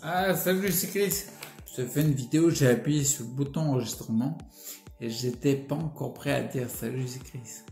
Ah, salut, c'est Chris. Je te fais une vidéo, j'ai appuyé sur le bouton enregistrement et j'étais pas encore prêt à dire salut, c'est Chris.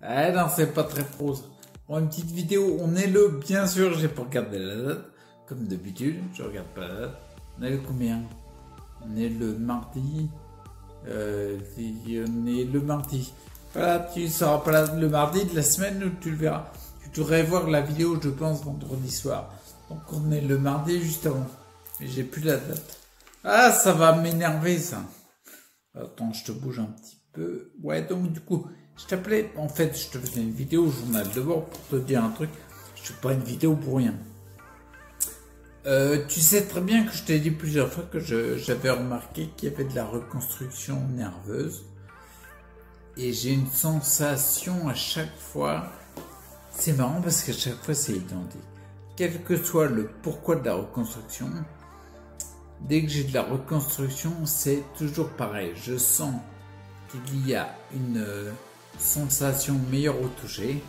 Ah non, c'est pas très pro. Bon, une petite vidéo, on est le, bien sûr, j'ai pas regardé la date, comme d'habitude, je regarde pas la date. On est le combien? On est le mardi. On est le mardi. Voilà, tu seras pas là le mardi de la semaine où tu le verras. Tu devrais voir la vidéo, je pense, vendredi soir. Donc on est le mardi juste avant. Mais j'ai plus la date. Ah, ça va m'énerver ça. Attends, je te bouge un petit peu. Ouais, donc du coup, je t'appelais. En fait, je te faisais une vidéo au journal de bord pour te dire un truc. Je fais pas une vidéo pour rien. Tu sais très bien que je t'ai dit plusieurs fois que j'avais remarqué qu'il y avait de la reconstruction nerveuse. Et j'ai une sensation à chaque fois. C'est marrant parce qu'à chaque fois c'est identique. Quel que soit le pourquoi de la reconstruction, dès que j'ai de la reconstruction, c'est toujours pareil. Je sens qu'il y a une sensation meilleure au toucher.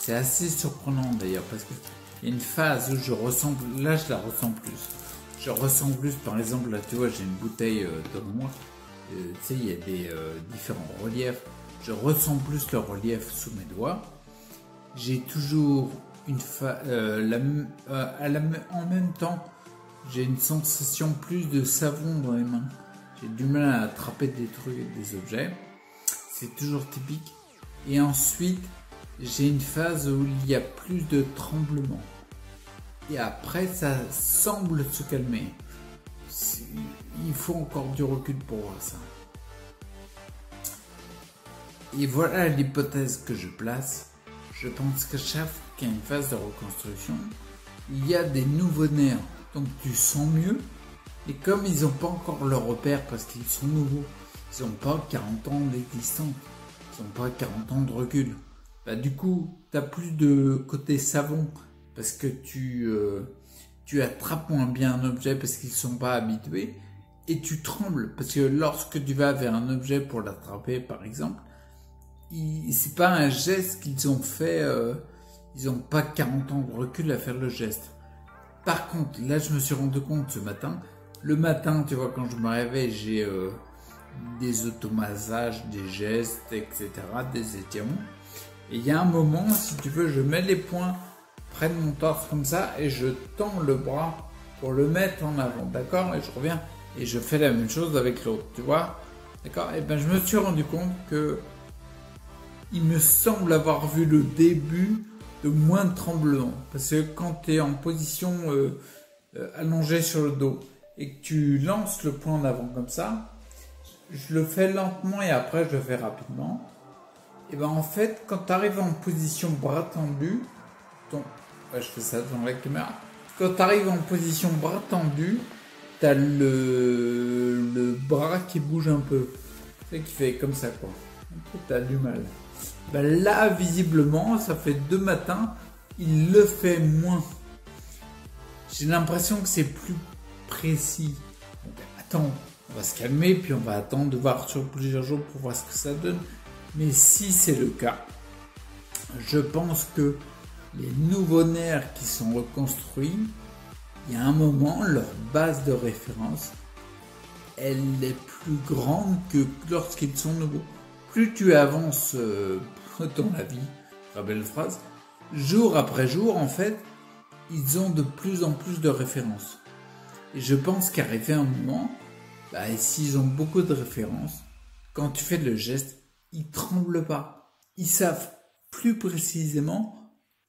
C'est assez surprenant d'ailleurs parce qu'il y a une phase où je ressens, là je la ressens plus. Je ressens plus, par exemple, là tu vois, j'ai une bouteille devant moi. Tu sais, il y a des différents reliefs. Je ressens plus le relief sous mes doigts. J'ai toujours une en même temps, j'ai une sensation plus de savon dans les mains. J'ai du mal à attraper des trucs et des objets. C'est toujours typique. Et ensuite, j'ai une phase où il y a plus de tremblements. Et après, ça semble se calmer. Il faut encore du recul pour voir ça. Et voilà l'hypothèse que je place. Je pense qu'à chaque fois qu'il y a une phase de reconstruction, il y a des nouveaux nerfs. Donc tu sens mieux. Et comme ils n'ont pas encore leur repère parce qu'ils sont nouveaux, ils n'ont pas 40 ans d'existence, ils n'ont pas 40 ans de recul. Bah, du coup, tu as plus de côté savon parce que tu attrapes moins bien un objet parce qu'ils ne sont pas habitués. Et tu trembles parce que lorsque tu vas vers un objet pour l'attraper par exemple, c'est pas un geste qu'ils ont fait, ils n'ont pas 40 ans de recul à faire le geste. Par contre, là je me suis rendu compte ce matin, le matin tu vois quand je me réveille j'ai des automassages, des gestes, etc., des étirements. Et il y a un moment, si tu veux, je mets les poings près de mon torse comme ça et je tends le bras pour le mettre en avant, d'accord? Et je reviens et je fais la même chose avec l'autre, tu vois? D'accord? Et ben je me suis rendu compte que il me semble avoir vu le début de moins de tremblements. Parce que quand tu es en position allongée sur le dos et que tu lances le poing en avant comme ça, je le fais lentement et après je le fais rapidement. Et ben en fait, quand tu arrives en position bras tendu, je fais ça devant la caméra. Quand tu arrives en position bras tendu, tu as le bras qui bouge un peu. Tu sais, qui fait comme ça quoi. Tu as du mal. Ben là, visiblement, ça fait 2 matins, il le fait moins. J'ai l'impression que c'est plus précis. Donc, attends, on va se calmer, puis on va attendre de voir sur plusieurs jours pour voir ce que ça donne. Mais si c'est le cas, je pense que les nouveaux nerfs qui sont reconstruits, il y a un moment, leur base de référence, elle est plus grande que lorsqu'ils sont nouveaux. Plus tu avances dans la vie, très belle phrase, jour après jour, en fait, ils ont de plus en plus de références. Et je pense qu'arrivé un moment, s'ils ont beaucoup de références, quand tu fais le geste, ils tremblent pas. Ils savent plus précisément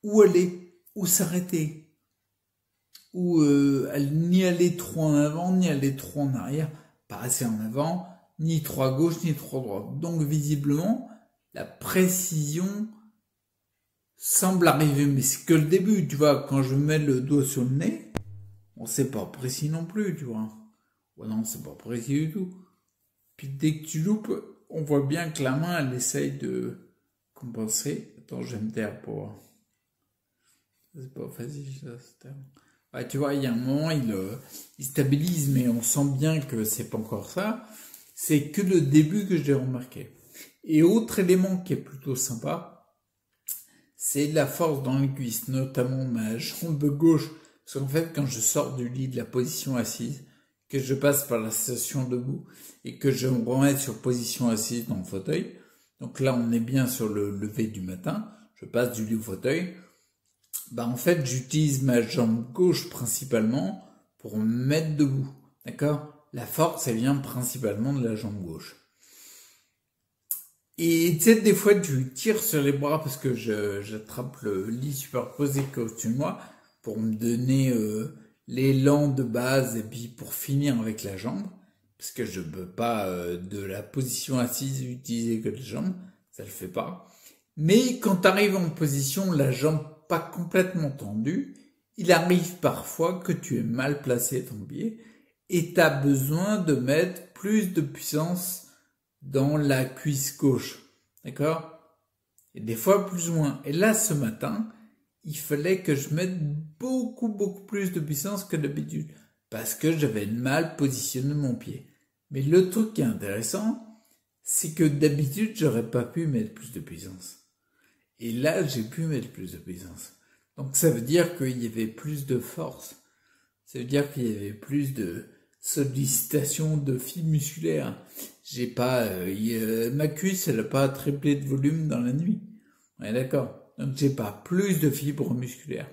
où aller, où s'arrêter, où ni aller trop en avant, ni aller trop en arrière, pas assez en avant, ni trop à gauche, ni trop à droite. Donc visiblement, la précision semble arriver, mais c'est que le début, tu vois, quand je mets le doigt sur le nez, bon, c'est pas précis non plus, tu vois. Ouais, non, c'est pas précis du tout. Puis dès que tu loupes, on voit bien que la main, elle essaye de compenser. Attends, je vais me taire pour... C'est pas facile, ça, ouais, tu vois, il y a un moment, il stabilise, mais on sent bien que c'est pas encore ça. C'est que le début que j'ai remarqué. Et autre élément qui est plutôt sympa, c'est la force dans les cuisses, notamment ma jambe gauche, Parce qu'en fait, quand je sors du lit de la position assise, que je passe par la station debout et que je me remets sur position assise dans le fauteuil, donc là on est bien sur le lever du matin, je passe du lit au fauteuil, en fait j'utilise ma jambe gauche principalement pour me mettre debout, d'accord? La force elle vient principalement de la jambe gauche. Et tu sais, des fois tu tires sur les bras parce que j'attrape le lit superposé qui est au-dessus de moi pour me donner l'élan de base et puis pour finir avec la jambe, parce que je peux pas de la position assise utiliser que les jambes, ça le fait pas. Mais quand tu arrives en position, la jambe pas complètement tendue, il arrive parfois que tu aies mal placé ton pied et tu as besoin de mettre plus de puissance dans la cuisse gauche, d'accord? Et des fois plus ou moins. Et là, ce matin, il fallait que je mette beaucoup plus de puissance que d'habitude parce que j'avais mal positionné mon pied. Mais le truc qui est intéressant, c'est que d'habitude, j'aurais pas pu mettre plus de puissance. Et là, j'ai pu mettre plus de puissance. Donc ça veut dire qu'il y avait plus de force. Ça veut dire qu'il y avait plus de sollicitation de fibres musculaires. J'ai pas, ma cuisse, elle a pas triplé de volume dans la nuit. On est d'accord. Donc j'ai pas plus de fibres musculaires.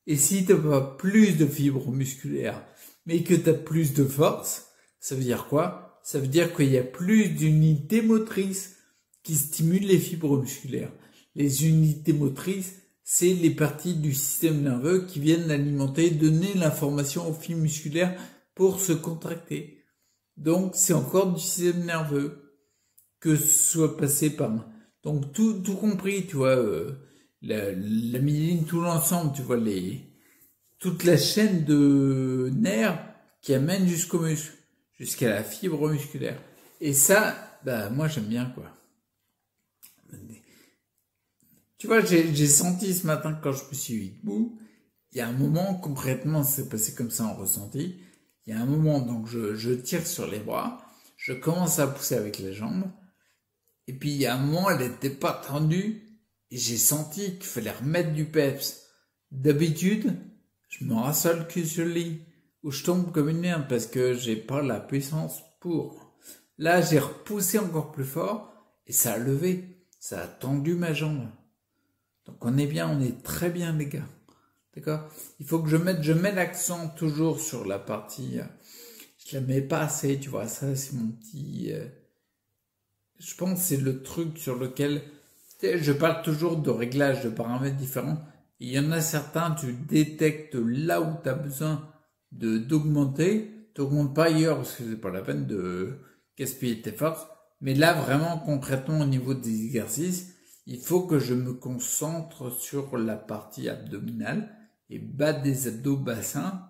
Et si t'as pas plus de fibres musculaires, mais que t'as plus de force, ça veut dire quoi? Ça veut dire qu'il y a plus d'unités motrices qui stimulent les fibres musculaires. Les unités motrices, c'est les parties du système nerveux qui viennent alimenter, donner l'information aux fibres musculaires pour se contracter. Donc c'est encore du système nerveux que ce soit passé par. Donc tout compris, tu vois, la myéline, tout l'ensemble, tu vois, toute la chaîne de nerfs qui amène jusqu'au muscle, jusqu'à la fibre musculaire. Et ça, moi j'aime bien, quoi. Tu vois, j'ai senti ce matin quand je me suis mis debout, il y a un moment, concrètement, c'est passé comme ça en ressenti, il y a un moment, donc je tire sur les bras, je commence à pousser avec les jambes, et puis il y a un moment, elle n'était pas tendue, et j'ai senti qu'il fallait remettre du peps. D'habitude, je me rassole que sur le lit, où je tombe comme une merde parce que j'ai pas la puissance pour. Là, j'ai repoussé encore plus fort, et ça a levé, ça a tendu ma jambe. Donc on est bien, on est très bien les gars. D'accord? Il faut que je mets l'accent toujours sur la partie, je la mets pas assez, tu vois, ça c'est mon petit, je pense que c'est le truc sur lequel, je parle toujours de réglages, de paramètres différents. Il y en a certains, tu détectes là où tu as besoin d'augmenter, t'augmentes pas ailleurs parce que c'est pas la peine de gaspiller tes forces. Mais là vraiment concrètement au niveau des exercices, il faut que je me concentre sur la partie abdominale et bas des abdos bassins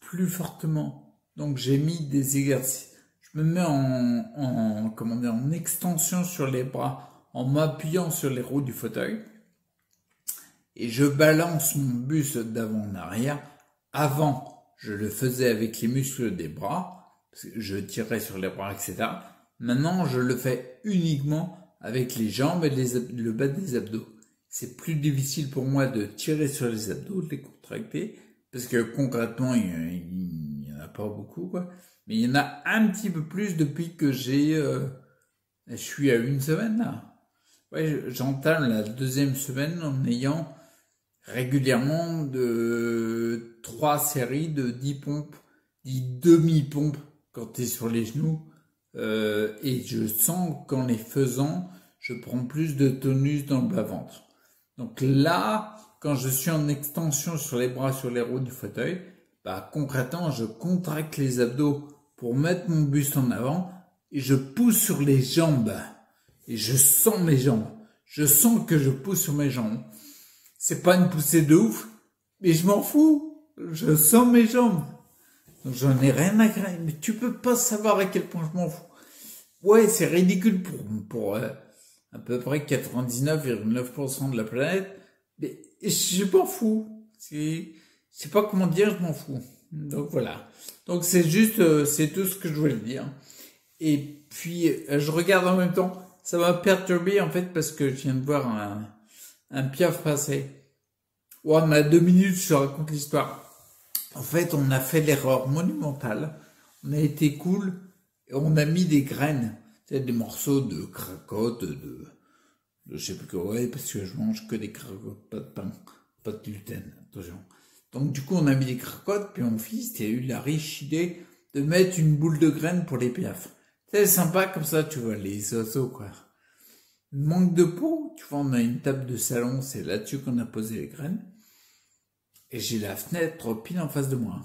plus fortement. Donc j'ai mis des exercices. Je me mets en extension sur les bras en m'appuyant sur les roues du fauteuil et je balance mon buste d'avant en arrière. Avant, je le faisais avec les muscles des bras, parce que je tirais sur les bras, etc. Maintenant, je le fais uniquement avec les jambes et le bas des abdos. C'est plus difficile pour moi de tirer sur les abdos, de les contracter, parce que concrètement, il y en a pas beaucoup, quoi. Mais il y en a un petit peu plus depuis que je suis à une semaine, là. Ouais, j'entame la deuxième semaine en ayant régulièrement 3 séries de 10 pompes, 10 demi-pompes quand t'es sur les genoux. Et je sens qu'en les faisant, je prends plus de tonus dans le bas-ventre. Donc là, quand je suis en extension sur les bras, sur les roues du fauteuil, concrètement, je contracte les abdos pour mettre mon buste en avant et je pousse sur les jambes. Et je sens mes jambes. Je sens que je pousse sur mes jambes. C'est pas une poussée de ouf, mais je m'en fous. Je sens mes jambes. Donc j'en ai rien à craindre. Mais tu peux pas savoir à quel point je m'en fous. Ouais, c'est ridicule pour à peu près 99,9% de la planète. Mais je m'en fous. Je sais pas comment dire, je m'en fous. Donc voilà. Donc c'est juste, c'est tout ce que je voulais dire. Et puis, je regarde en même temps. Ça m'a perturbé en fait parce que je viens de voir un piaf passer. Ouais, on a 2 minutes, je te raconte l'histoire. En fait, on a fait l'erreur monumentale. On a été cool et on a mis des graines. C'est des morceaux de cracotte, de je sais plus quoi, ouais, parce que je mange que des cracottes, pas de pain, pas de gluten, attention. Donc du coup, on a mis des cracottes, puis mon fils, il a eu la riche idée de mettre une boule de graines pour les piafs. C'est sympa comme ça, tu vois, les oiseaux, quoi. Manque de peau, tu vois, on a une table de salon, c'est là-dessus qu'on a posé les graines. Et j'ai la fenêtre pile en face de moi.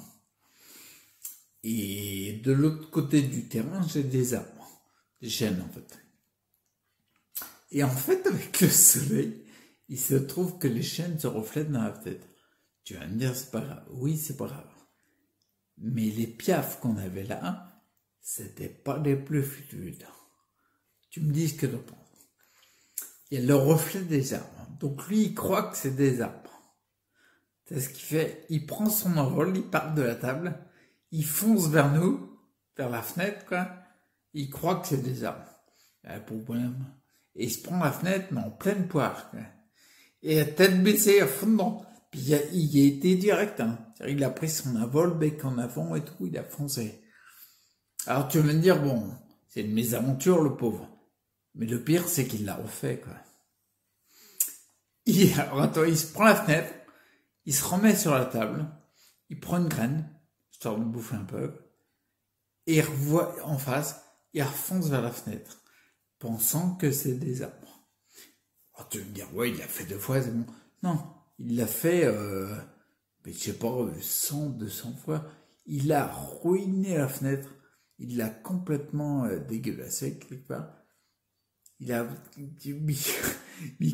Et de l'autre côté du terrain, j'ai des arbres, des chênes en fait. Et en fait, avec le soleil, il se trouve que les chênes se reflètent dans la fenêtre. Tu vas me dire, c'est pas grave. Oui, c'est pas grave. Mais les piafs qu'on avait là, c'était pas les plus fluides. Tu me dis ce que tu penses. Il y a le reflet des arbres. Donc lui, il croit que c'est des arbres. C'est ce qu'il fait. Il prend son envol, il part de la table, il fonce vers nous, vers la fenêtre, quoi. Il croit que c'est des arbres. Problème. Et il se prend la fenêtre, mais en pleine poire, quoi. Et la tête baissée à fond dedans. Puis il a été direct, hein. Il a pris son envol, bec en avant et tout, il a foncé. Alors tu vas me dire, bon, c'est une mésaventure, le pauvre. Mais le pire, c'est qu'il l'a refait, quoi. Alors attends, il se prend la fenêtre, il se remet sur la table, il prend une graine, histoire de bouffer un peu, et il revoit en face, il refonce vers la fenêtre, pensant que c'est des arbres. Alors tu vas me dire, ouais, il l'a fait 2 fois, c'est bon. Non, il l'a fait, mais je sais pas, 100, 200 fois. Il a ruiné la fenêtre, il l'a complètement dégueulassé quelque part. Il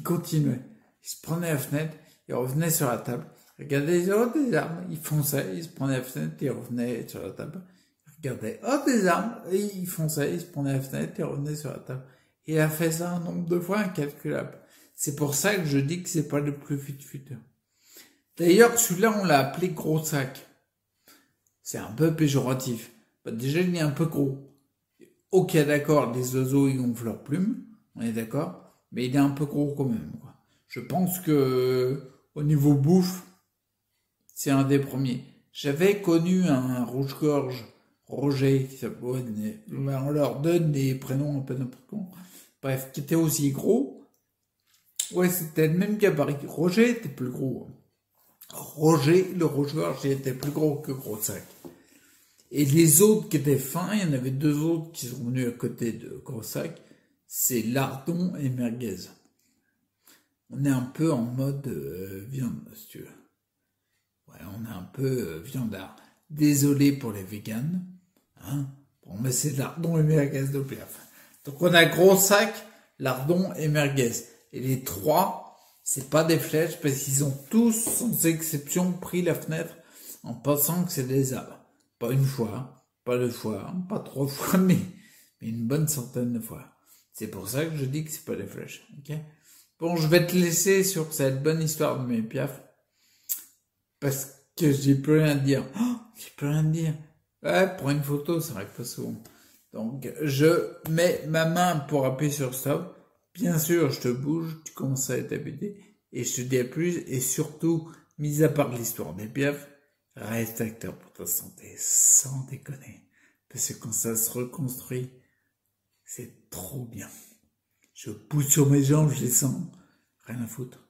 continuait. Il se prenait la fenêtre, il revenait sur la table, il regardait les autres des arbres, il fonçait, il se prenait la fenêtre, il revenait sur la table. Il regardait des arbres, et il fonçait, il se prenait la fenêtre, il revenait sur la table. Il a fait ça un nombre de fois incalculable. C'est pour ça que je dis que c'est pas le plus fut-fut. D'ailleurs, celui-là, on l'a appelé gros sac. C'est un peu péjoratif. Déjà, il est un peu gros. Ok, d'accord, les oiseaux, ils gonflent leurs plumes, on est d'accord, mais il est un peu gros quand même, quoi. Je pense que, au niveau bouffe, c'est un des premiers. J'avais connu un rouge-gorge, Roger, qui s'appelait, on leur donne des prénoms un peu n'importe comment. Bref, qui était aussi gros. Ouais, c'était le même gabarit. Roger était plus gros. Roger, le rouge-gorge, il était plus gros que gros sac. Et les autres qui étaient fins, il y en avait 2 autres qui sont venus à côté de gros sac. C'est lardon et merguez. On est un peu en mode viande, si tu veux. Ouais, on est un peu viandard. Désolé pour les véganes. Hein. Bon, mais c'est lardon et merguez de piaf. Donc on a gros sac, lardon et merguez. Et les 3, c'est pas des flèches parce qu'ils ont tous, sans exception, pris la fenêtre en pensant que c'est des arbres. Pas une fois, pas 2 fois, pas 3 fois, mais une bonne centaine de fois. C'est pour ça que je dis que c'est pas des flèches. Ok. Bon, je vais te laisser sur cette bonne histoire de mes piafs. Parce que j'ai plus rien à dire. Oh, j'ai plus rien à dire. Ouais, pour une photo, ça arrive pas souvent. Donc, je mets ma main pour appuyer sur stop. Bien sûr, je te bouge, tu commences à t'habiter. Et je te dis à plus. Et surtout, mis à part l'histoire des piafs, reste acteur pour ta santé, sans déconner. Parce que quand ça se reconstruit, c'est trop bien. Je pousse sur mes jambes, je les sens. Rien à foutre.